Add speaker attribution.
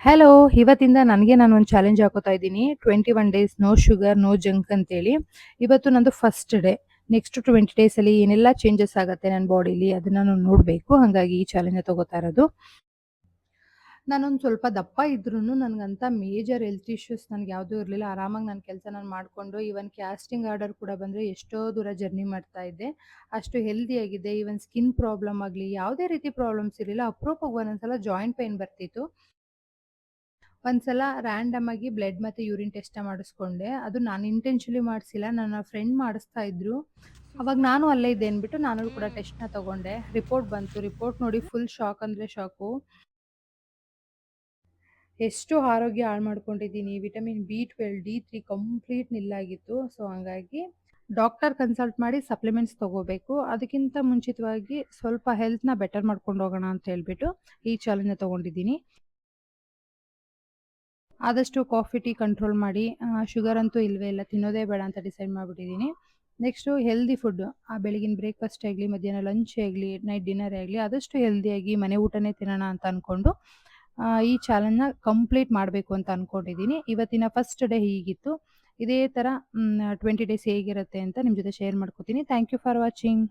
Speaker 1: Hello! ಇವತ್ತಿಂದ ನನಗೆ ನಾನೊಂದು ಚಾಲೆಂಜ್ ಹಾಕೋತಾ ಇದ್ದೀನಿ. 21 days no sugar, no junk ಅಂತೇಳಿ. ಇವತ್ತು ನಂದು ಫಸ್ಟ್ ಡೇ. ನೆಕ್ಸ್ಟ್ 20 ಡೇಸಲ್ಲಿ ಏನೆಲ್ಲ ಚೇಂಜಸ್ ಆಗತ್ತೆ ನನ್ನ ಬಾಡಿಲಿ ಅದನ್ನ ನಾನು ನೋಡಬೇಕು. ಹಾಗಾಗಿ ಈ ಚಾಲೆಂಜ್‌ನ ತಗೋತಾ ಇರೋದು. ನಾನೊಂದು ಸ್ವಲ್ಪ ದಪ್ಪ ಇದ್ರೂನು ನನಗಂತ ಮೇಜರ್ ಹೆಲ್ತ್ ಇಶ್ಯೂಸ್ ನನಗೆ ಯಾವುದೂ ಇರಲಿಲ್ಲ. ಆರಾಮಾಗಿ ನನ್ನ ಕೆಲಸ ನಾನು ಮಾಡಿಕೊಂಡು ಈವನ್ ಕ್ಯಾಸ್ಟಿಂಗ್ ಆರ್ಡರ್ ಕೂಡ ಬಂದರೆ ಎಷ್ಟೋ ದೂರ ಜರ್ನಿ ಮಾಡ್ತಾ ಇದ್ದೆ. ಅಷ್ಟು ಹೆಲ್ದಿಯಾಗಿದ್ದೆ. ಈವನ್ ಸ್ಕಿನ್ ಪ್ರಾಬ್ಲಮ್ ಆಗಲಿ ಯಾವುದೇ ರೀತಿ ಪ್ರಾಬ್ಲಮ್ಸ್ ಇರಲಿಲ್ಲ. ಅಪರೂಪಕ್ಕೆ ಒಂದೊಂದ್ಸಲ ಜಾಯಿಂಟ್ ಪೇನ್ ಬರ್ತಿತ್ತು. ಒಂದ್ಸಲ ರ್ಯಾಂಡಮ್ ಆಗಿ ಬ್ಲಡ್ ಮತ್ತೆ ಯೂರಿನ್ ಟೆಸ್ಟ್ ಮಾಡಿಸ್ಕೊಂಡೆ. ಅದು ನಾನು ಇಂಟೆನ್ಷನಲಿ ಮಾಡಿಸಿಲ್ಲ. ನನ್ನ ಫ್ರೆಂಡ್ ಮಾಡಿಸ್ತಾ ಇದ್ರು. ಅವಾಗ ನಾನು ಅಲ್ಲೇ ಇದ್ದೆ ಅಂದ್ಬಿಟ್ಟು ನಾನು ಕೂಡ ಟೆಸ್ಟ್‌ನ ತಗೊಂಡೆ. ರಿಪೋರ್ಟ್ ಬಂತು. ರಿಪೋರ್ಟ್ ನೋಡಿ ಫುಲ್ ಶಾಕ್ ಅಂದ್ರೆ ಶಾಕು. ಎಷ್ಟು ಆರೋಗ್ಯ ಹಾಳು ಮಾಡ್ಕೊಂಡಿದ್ದೀನಿ. ವಿಟಮಿನ್ ಬಿ12, ಡಿ3 ಕಂಪ್ಲೀಟ್ ನಿಲ್ಲಾಗಿತ್ತು. ಸೊ ಹಂಗಾಗಿ ಡಾಕ್ಟರ್ ಕನ್ಸಲ್ಟ್ ಮಾಡಿ ಸಪ್ಲಿಮೆಂಟ್ಸ್ ತಗೋಬೇಕು. ಅದಕ್ಕಿಂತ ಮುಂಚಿತವಾಗಿ ಸ್ವಲ್ಪ ಹೆಲ್ತ್‌ನ ಬೆಟರ್ ಮಾಡ್ಕೊಂಡು ಹೋಗೋಣ ಅಂತ ಹೇಳ್ಬಿಟ್ಟು ಈ ಚಾಲೆಂಜ್‌ನ ತಗೊಂಡಿದ್ದೀನಿ. ಆದಷ್ಟು ಕಾಫಿ, ಟೀ ಕಂಟ್ರೋಲ್ ಮಾಡಿ ಶುಗರ್ ಅಂತೂ ಇಲ್ವೇ ಇಲ್ಲ. ತಿನ್ನೋದೇ ಬೇಡ ಅಂತ ಡಿಸೈಡ್ ಮಾಡ್ಬಿಟ್ಟಿದ್ದೀನಿ. Next healthy food. ಬೆಳಗಿನ ಬ್ರೇಕ್‌ಫಾಸ್ಟೇ ಆಗಲಿ, ಮಧ್ಯಾಹ್ನ ಲಂಚೇ ಆಗಲಿ, ನೈಟ್ ಡಿನ್ನರೇ ಆಗಲಿ ಆದಷ್ಟು ಹೆಲ್ದಿಯಾಗಿ ಮನೆ ಊಟನೇ ತಿನ್ನೋಣ ಅಂತ ಅಂದ್ಕೊಂಡು ಈ ಚಾಲೆಂಜ್‌ನ ಕಂಪ್ಲೀಟ್ ಮಾಡಬೇಕು ಅಂತ ಅಂದ್ಕೊಂಡಿದ್ದೀನಿ. ಇವತ್ತಿನ ಫಸ್ಟ್ ಡೇ ಹೀಗಿತ್ತು. ಇದೇ ಥರ 20 ಡೇಸ್ ಹೇಗಿರುತ್ತೆ ಅಂತ ನಿಮ್ಮ ಜೊತೆ ಶೇರ್ ಮಾಡ್ಕೋತೀನಿ. Thank you for watching.